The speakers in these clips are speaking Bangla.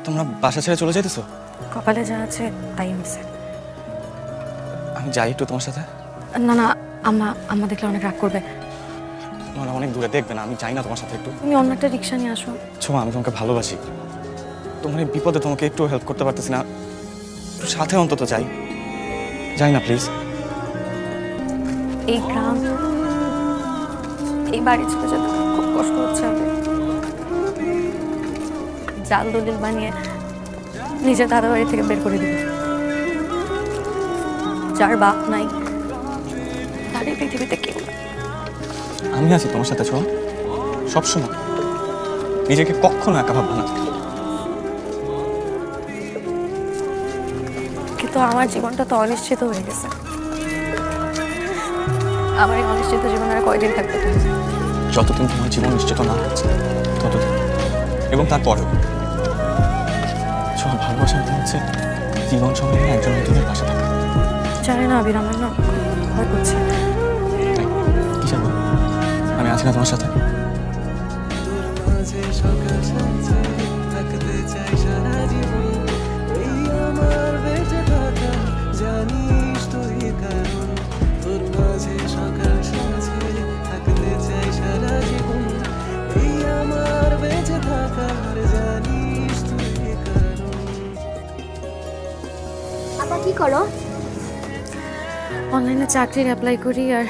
তোমরা বাসা ছেড়ে চলে যাইতেছো? কপালে যা আছে তাই হয়েছে। আমি যাই একটু তোমার সাথে। না না, আম্মা দেখলে অনেক রাগ করবে। তোমরা অনেক দূরে দেখবে না, আমি যাই না তোমার সাথে একটু? তুমি অন্য একটা রিক্সা নিয়ে আসো। ছোঁয়া, আমি তোমাকে ভালোবাসি। তোমার এই বিপদে তোমাকে একটু হেল্প করতে পারতেছি না, একটু সাথে অন্তত যাই। যাই না প্লিজ? এই গ্রাম, এই বাড়ি ছেড়ে যেতে খুব কষ্ট হচ্ছে আমি। জাল দলিল বানিয়ে নিজের দাদা বাড়ি থেকে বের করে দিবে। যার বাপ নাই তার এই পৃথিবীতে কেউ না। আমি আছি তোমার সাথে ছোঁয়া, সবসময়। নিজেকে কখনো একা ভাববো না। কিন্তু আমার জীবনটা তো অনিশ্চিত হয়ে গেছে। আমার এই অনিশ্চিত জীবন আর কয়দিন থাকবে তুমি? যতদিন তোমার জীবন নিশ্চিত না হচ্ছে ততদিন, এবং তারপরেও। ছোঁয়া, ভালোবাসা মানে হচ্ছে জীবন সময় একজন একজনের পাশে থাকা। জানি না আবির, আমার না ভয় করছে। কিসের ভয়? আমি আছি না তোমার সাথে? আপা কি করো? অনলাইনে চাকরির অ্যাপ্লাই করি আর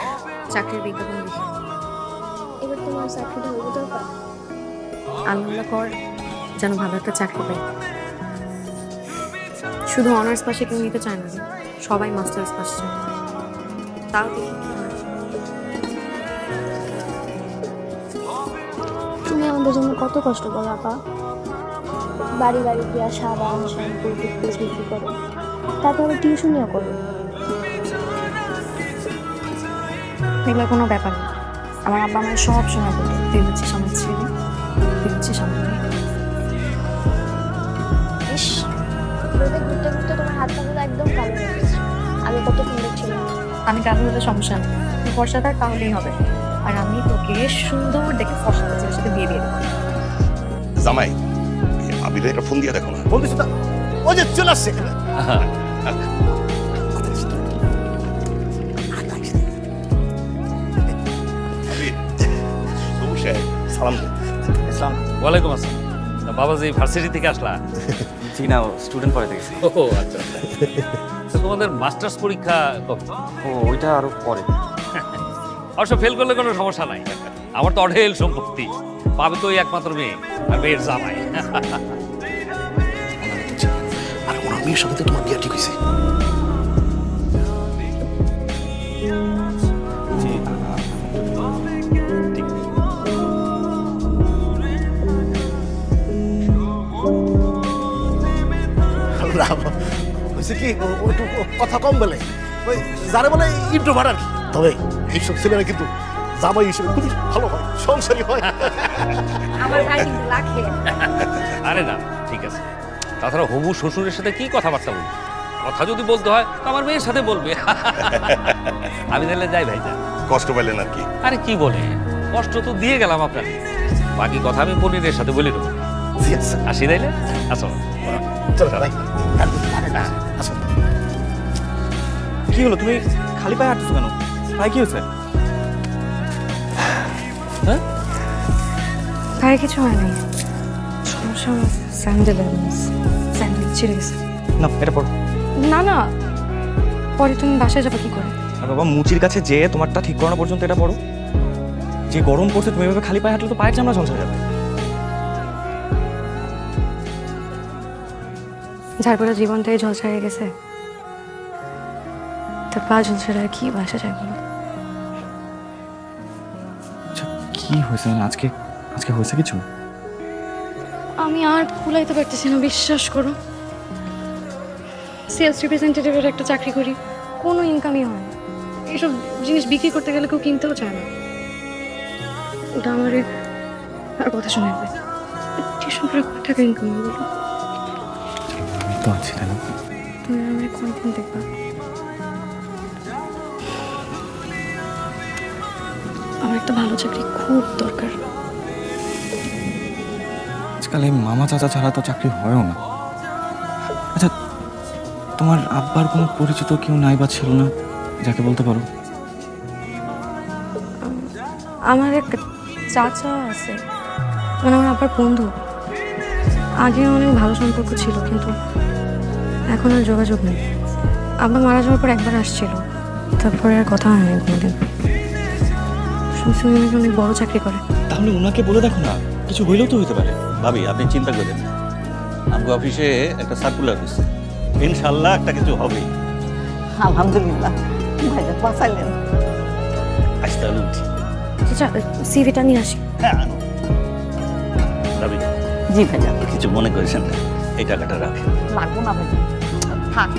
চাকরির বিজ্ঞাপন দেখি। এবার তোমার চাকরিটা হইব দরকার। আল্লাহ কর যেন ভালো একটা চাকরি পাই। শুধু অনার্স পাশে কেউ নিতে চায় না, সবাই মাস্টার্স পাস চায়। তাও দেখি কি হয়। তুমি আমাদের জন্য কত কষ্ট করো আপা। বাড়ি বাড়ি গিয়া সাবান শ্যাম্পু টুথপেস্ট বিক্রি করো, তারপরে টিউশনিও করো। এগুলো কোনো ব্যাপার না। আমার আব্বা আমার সব সময় বলে, তুই হচ্ছিস আমার ছেলে, তুই হচ্ছিস আমার মেয়ে। ইস, রোদে ঘুরতে ঘুরতে তোমার হাত পাগুলো একদম কালো হয়ে গেছে। আমি কত সুন্দর ছিলাম। আমি কালো হলে সমস্যা নেই, তুই ফর্সা থাক তাহলেই হবে। আর আমি তোকে সুন্দর দেখে ফর্সা ছেলের সাথে বিয়ে দিয়ে দেবো। জামাই, আবির একটা ফোন দিয়ে দেখো না। বলতেছি তো, ওই যে চলে আসছে। আবির, তবু সাহেব, সালাম দেন। ইসলাম ওয়ালাইকুম আসসালাম। তা বাবাজি ভার্সিটি থেকে আসলা? জি না, স্টুডেন্ট পরে দেখেছি। ও আচ্ছা আচ্ছা। তো তোমাদের মাস্টার্স পরীক্ষা কবে? ও, ওইটা আরো পরে। অবশ্য ফেল করলে কোনো সমস্যা নাই, আমার তো অঢেল সম্পত্তি। পাবে তো ওই একমাত্র মেয়ে আর মেয়ের জামাই। আর ওনার মেয়ের সাথে তো তোমার বিয়ে ঠিক হয়েছে। জি, হয়েছে কি, ও একটু কথা কম বলে, ওই যারা বলে ইন্ট্রোভার্ট আর কি। তবে এইসব ছেলেরা কিন্তু জামাই হিসেবে খুবই ভালো হয়, সংসারী হয়। আমার ভাই কিন্তু রাখে। আরে না, ঠিক আছে। তাছাড়া হবু শ্বশুরের সাথে কি কথাবার্তা বলবো? কথা যদি বলতে হয় তো আমার মেয়ের সাথে বলবে। আমি তাহলে যাই ভাই, যা। কষ্ট পাইলেন আর কি? আরে কি বলে, কষ্ট তো দিয়ে গেলাম আপনাকে, বাকি কথা আমি পনিরের সাথে বলে দেবো। জি আচ্ছা, আসি তাইলে, আসো। চলো ভাই। আচ্ছা, কি হলো, তুমি খালি পায়ে হাঁটছো কেন? পায়ে কি হয়েছে? হ্যাঁ, ভাই কিছু হয় নাই, সমস্যা স্যান্ডেলের স্যান্ডেল ছিঁড়ে গেছে। না এটা পড়ো। না না, পরে তুমি বাসায় যাবে কি করে? আর বাবা, মুচির কাছে যেয়ে তোমারটা ঠিক করানো পর্যন্ত এটা পড়ো। যে গরম পড়ছে, তুমি এভাবে খালি পায়ে হাঁটলে তো পায়ের চামড়া ঝলসে যাবে। যার পরে জীবনটাই ঝলসা হয়ে গেছে, তার পা ঝলসে আর কি বাসা যায় বলো? আচ্ছা, কি হয়েছে? মানে আজকে আজকে হয়েছে কিছু? আমি আর কুলাইতে পারতেছি না, বিশ্বাস করো। সেলস রিপ্রেজেন্টেটিভের একটা চাকরি করি, কোনো ইনকামই হয় না। এইসব জিনিস বিক্রি করতে গেলে কেউ কিনতেও চায় না। ওটা আমার আর কথা শুনে দেয়। টিউশন করে কত টাকা ইনকাম হবে বলো? আমি তো আছি, তাই না? তুমি আমার কয়দিন দেখবা? আমার একটা ভালো চাকরি খুব দরকার। আজকে আজকাল এই মামা চাচা ছাড়া তো চাকরি হয়ও না। আচ্ছা, তোমার আব্বার কোনো পরিচিত কেউ নাই বা ছিল না যাকে বলতে পারো? আমার এক চাচা আছে, মানে আমার আব্বার বন্ধু। আগে অনেক ভালো সম্পর্ক ছিল, কিন্তু এখন আর যোগাযোগ নেই। আব্বা মারা যাওয়ার পর একবার আসছিল, তারপরে আর কথা হয়নি কোনোদিন। শুনছি উনি নাকি অনেক বড় চাকরি করে। তাহলে ওনাকে বলে দেখো না, কিছু হইলেও তো হইতে পারে। ভাবি আপনি চিন্তা করেন, আমগো অফিসে একটা সার্কুলার দিচ্ছে, ইনশাল্লাহ একটা কিছু হবেই। আলহামদুলিল্লাহ, ভাইজান বাঁচাইলেন। আজ তাহলে উঠি। চাচা, সিভিটা নিয়ে আসি। হ্যাঁ আনো। ভাবি জি ভাইজান। কিছু মনে করেছেন না, এই টাকাটা রাখেন। লাগবো না ভাইজান, থাক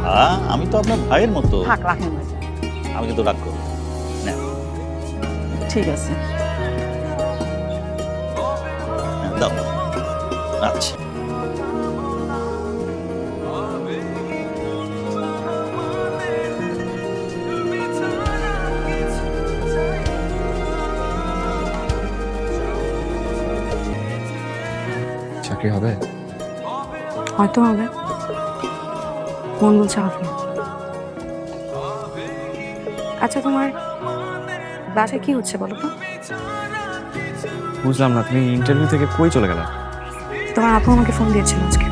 আহা, আমি তো আপনার ভাইয়ের মতো। থাক, রাখেন ভাইজান। আমি কিন্তু রাগ করবো না। ঠিক আছে। হ্যাঁ, দাও। আচ্ছা চাকরি হবে? হয়তো হবে, মন বলছে হবে না। আচ্ছা, তোমার বাসায় কি হচ্ছে বলো তো? বুঝলাম না, তুমি ইন্টারভিউ থেকে কই চলে গেলা? তোমার আপু আমাকে ফোন দিয়েছিল আজকে।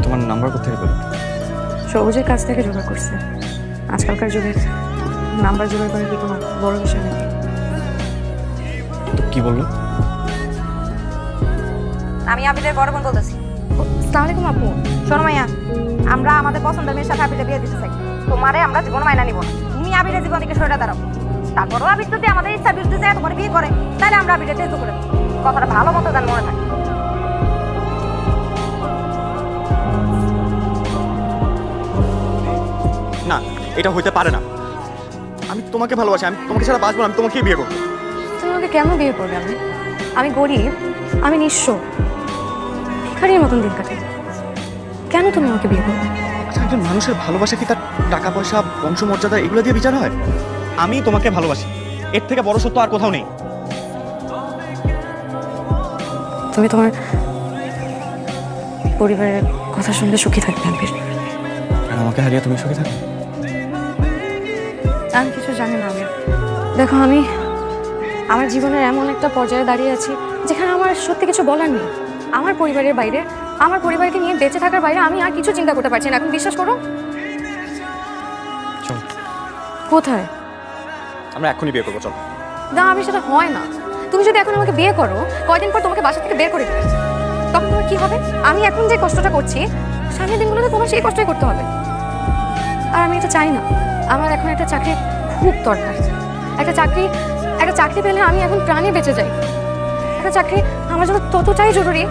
তোমার নাম্বার কোথেকে পেলো? সবুজের কাছ থেকে জোগাড় করছে। আজকালকার যুগে নাম্বার জোগাড় করে কি কোনো বড় বিষয় নাকি? তো কি বললো? আমি আবিরের বড় বোন বলতেছি। আসসালামু আলাইকুম আপু। শোনো মাইয়া, আমরা আমাদের পছন্দের মেয়ের সাথে আবিরের বিয়ে দিতে চাই। তোমারে আমরা জীবন মাইনা নিব না। তুমি আবিরের জীবন থেকে সরে দাঁড়াও। তারপরও আবির যদি আমাদের ইচ্ছা বিরুদ্ধে যায় তোমার বিয়ে করে, তাহলে আমরা আবিরের টেস্ট করে দেবো। কথাটা ভালো মতো যেন মনে থাকে। না, এটা হইতে পারে না। আমি তোমাকে ভালোবাসি, আমি তোমাকে ছাড়া বাঁচবো না, আমি তোমাকেই বিয়ে করবো। তুমি আমাকে কেন বিয়ে করবে? আমি গরিব, আমি নিঃস্ব, ভিখারির মতন দিন কাটাই। কেন তুমি আমাকে বিয়ে করবে? আচ্ছা, একজন মানুষের ভালোবাসা কি তার টাকা পয়সা, বংশমর্যাদা এগুলো দিয়ে বিচার হয়? আমি তোমাকে ভালোবাসি, এর থেকে বড় সত্য আর কোথাও নেই। তুমি তোমার পরিবারের কথা শুনলে সুখী থাকবে আবির। আর আমাকে হারিয়ে তুমি সুখী থাকবে? আমি কিছু জানি না আবির। দেখো, আমি আমার জীবনের এমন একটা পর্যায়ে দাঁড়িয়ে আছি যেখানে আমার সত্যি কিছু বলার নেই। আমার পরিবারের বাইরে, আমার পরিবারকে নিয়ে বেঁচে থাকার বাইরে আমি আর কিছু চিন্তা করতে পারছি না। এখন বিশ্বাস করো। চল, কোথায়? আমরা এখনই বিয়ে করবো, চল। না, আমি সেটা হয় না। তুমি যদি এখন আমাকে বিয়ে করো, কয়দিন পর তোমাকে বাসা থেকে বের করে দেবে। তখন তোমার কি হবে? আমি এখন যে কষ্টটা করছি, সামনের দিনগুলোতে তোমার সেই কষ্টই করতে হবে। আর আমি এটা চাই না। আমার এখন একটা চাকরি খুব দরকার। একটা চাকরি পেলে আমি এখন প্রাণে বেঁচে যাই। একটা চাকরি আমার জন্য ততটাই জরুরি,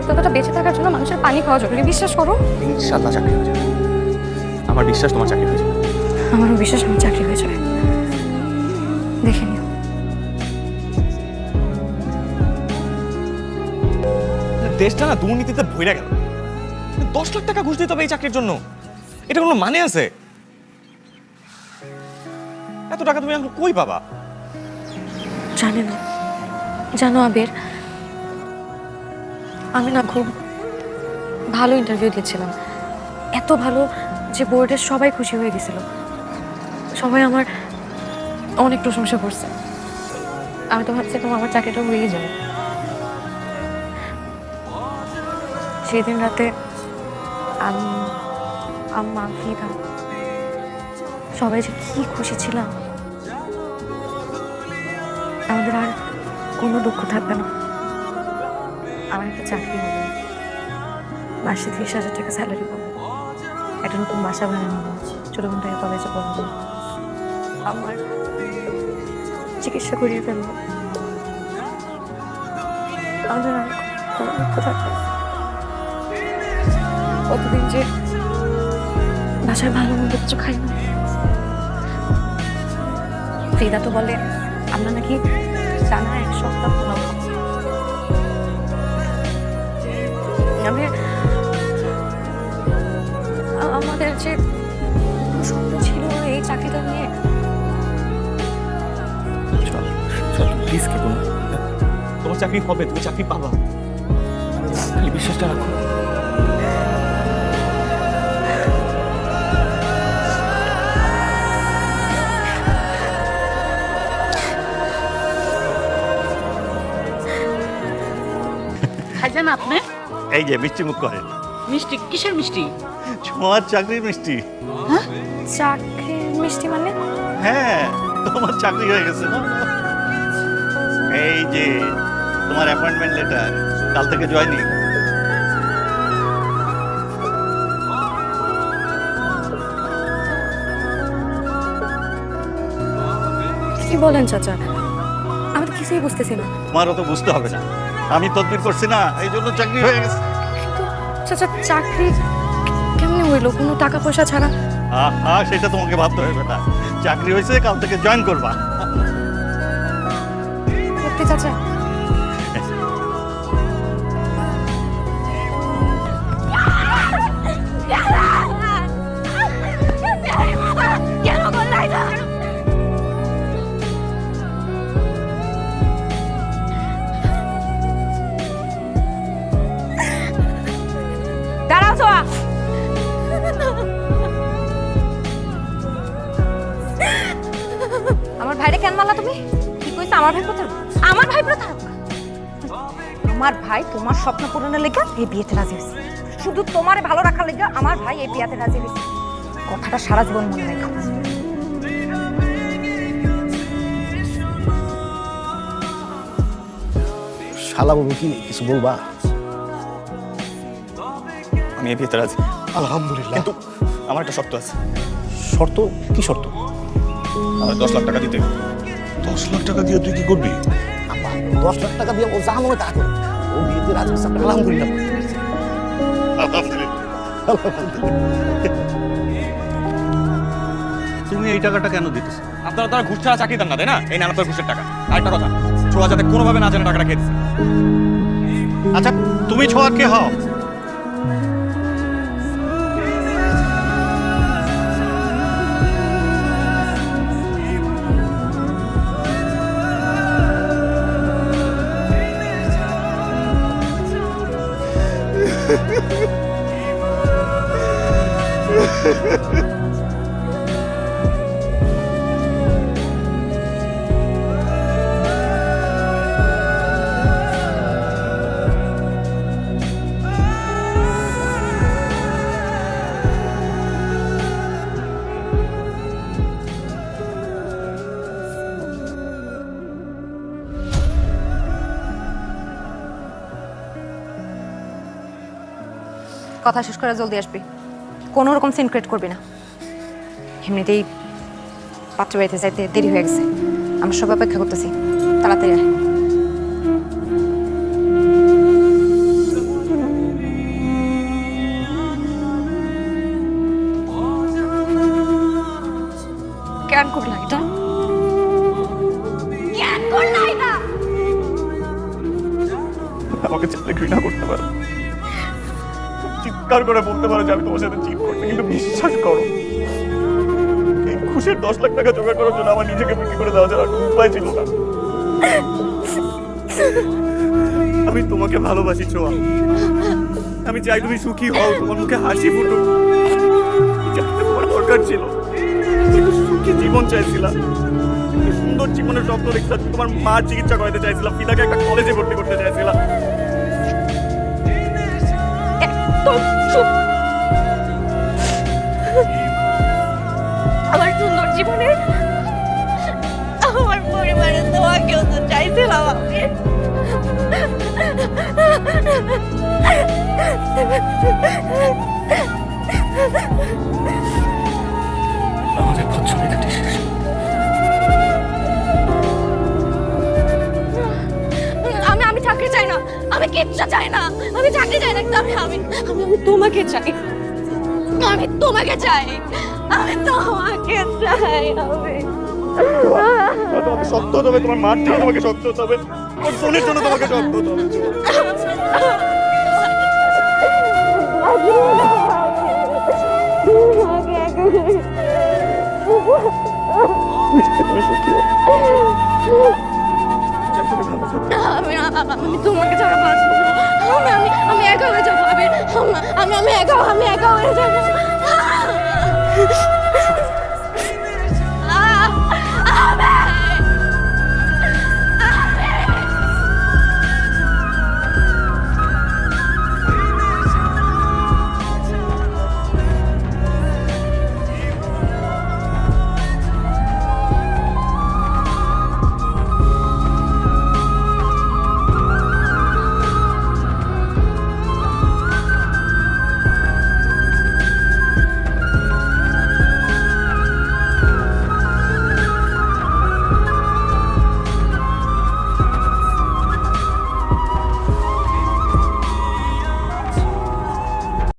ততটা বেঁচে থাকার জন্য মানুষের পানি খাওয়া জরুরি। বিশ্বাস করো। ইনশাআল্লাহ চাকরি হয়ে যাবে। আমার বিশ্বাস তোমার চাকরি হয়ে যাবে। আমারও বিশ্বাস আমার চাকরি হয়ে যাবে। দেখে নিও। দেশটা না দুর্নীতিতে ভইরা গেল। 10 লাখ টাকা ঘুষ দিতে হবে এই চাকরির জন্য। এটা কোনো মানে আছে? এত টাকা তুমি এখন কই পাবা? জানি না। জানো আবির, আমি না খুব ভালো ইন্টারভিউ দিয়েছিলাম। এত ভালো যে বোর্ডের সবাই খুশি হয়ে গেছিল। সবাই আমার অনেক প্রশংসা করছে। আমি তো ভাবছিলাম আমার চাকরিটা হয়েই যাবে। সেদিন রাতে আম্মা, ফিদা সবাই যে কি খুশি ছিলাম। আমাদের আর কোনো দুঃখ থাকবে না। আমার একটা চাকরি হবে, মাসে 30,000 টাকা স্যালারি পাবো, একটা নতুন বাসা ভাড়া নেবো, ছোট বোনটাকে কলেজে পড়াবো, আমার চিকিৎসা করিয়ে ফেলবো। আমাদের আর কোনো দুঃখ থাকবে না। কতদিন যে বাসায় ভালো মন্দ কিছু খাই না। ফিদা তো বলে আমরা নাকি টানা 1 সপ্তাহ পোলাও খাবো। আমাদের যে স্বপ্ন ছিল এই চাকরিটা নিয়ে। চল, চল, প্লিজ কেঁদো না। চাকরি হবে, তুমি চাকরি পাবা, খালি বিশ্বাসটা রাখো। খাইছেন আপনি? এই যে মিষ্টি মুখ করে, মিষ্টি কিসের মিষ্টি? ছোঁয়ার চাকরির মিষ্টি। চাকরির মিষ্টি মানে? হ্যাঁ, তোমার চাকরি হয়ে গেছে না? এই যে তোমার অ্যাপয়েন্টমেন্ট লেটার, কাল থেকে জয়েনিং। কি বলেন চাচা? আমি তো কিছুই বুঝতেছি না। তোমারও তো বুঝতে হবে না, আমি তদবির করছি না, এই জন্য চাকরি হয়ে গেছে। চাচা চাকরি কেমনে হইলো কোনো টাকা পয়সা ছাড়া? আহা, সেটা তোমাকে ভাবতে হবে না, চাকরি হয়েছে, কাল থেকে জয়েন করবা। সত্যি চাচা? দাঁড়াও ছোঁয়া। আমার ভাইরে কেন মারলা তুমি? কি কইছো আমার ভাই প্রতারক? আমার ভাই প্রতারক? আমার ভাই তোমার স্বপ্ন পূরণের লেগে এই বিয়েতে রাজি হয়েছে। শুধু তোমারে ভালো রাখার লেগে আমার ভাই এই বিয়েতে রাজি হয়েছে। কথাটা সারা জীবন মনে রাখো। শালা বাবু কি কিছু বলবা? আমি এই বিয়েতে রাজি, আলহামদুলিল্লাহ। কিন্তু আমার একটা শর্ত আছে। শর্ত? কি শর্ত? আমার 10 লাখ টাকা দিতে হবে। 10 লাখ টাকা দিয়ে তুই কি করবি? আব্বা 10 লাখ টাকা দিয়ে ও যা মনে তা করে, ও বিয়েতে রাজি হচ্ছে। আলহামদুলিল্লাহ। তুমি এই টাকাটা কেন দিতেছো? আপনারা তারা ঘুষ ছাড়া চাকরি দেন না, তাই না? এই নানা ঘুষের টাকা। আরেকটা কথা, ছোঁয়া যাতে কোনোভাবে না জানে টাকাটা খেয়ে দিচ্ছে। আচ্ছা, তুমি ছোঁয়ার কে হও? কথা শেষ করে জলদি আসবি, কোনো রকম সিন ক্রিয়েট করবি না। এমনিতেই পাত্র বাড়িতে যাইতে দেরি হয়ে গেছে, আমরা সব অপেক্ষা করতেছি, তাড়াতাড়ি আয়। কেন করলা এটা? কেন করলা এটা? আমাকে চাইলে ঘৃণা করতে পারো, চিৎকার করে বলতে পারো যে আমি তোমার সাথে চিট করতে, কিন্তু বিশ্বাস করো এই ঘুষের 10 লাখ টাকা জোগাড় করার জন্য আমার নিজেকে বিক্রি করে দেওয়া ছাড়া কোনো উপায় ছিল না। আমি তোমাকে ভালোবাসি ছোঁয়া, আমি চাই তুমি সুখী হও, তোমার মুখে হাসি ফুটুক। যাতে তোমার দরকার ছিল, কিন্তু সুখী জীবন চাইছিলাম, একটু সুন্দর জীবনের স্বপ্ন দেখছিলাম, তোমার মার চিকিৎসা করাতে চাইছিলাম, পিতাকে একটা কলেজে ভর্তি করতে চাইছিলাম। একদম চুপ। আমার সুন্দর জীবনে আমার পরিবারের তোমাকেও তো চাইছিলাম আমি। আমাদের পথ কাটে শেষ। আমি চাকরি চাই না, আমি কিচ্ছু চাই না, আমি চাকরি চাই না, আমি আমি আমি তোমাকে চাই, আমি তোমাকে চাই, আমি তোমাকে চাই। তোমাকে শক্ত হতে হবে, তোমার মার জন্য তোমাকে শক্ত হতে হবে, তোমার বোনের জন্য তোমাকে শক্ত হতে হবে। তুমি সুখী হও। আমি তোমাকে ছাড়া বাঁচবো না। আমি একা হয়ে যাবো। আমি একা হয়ে যাবো।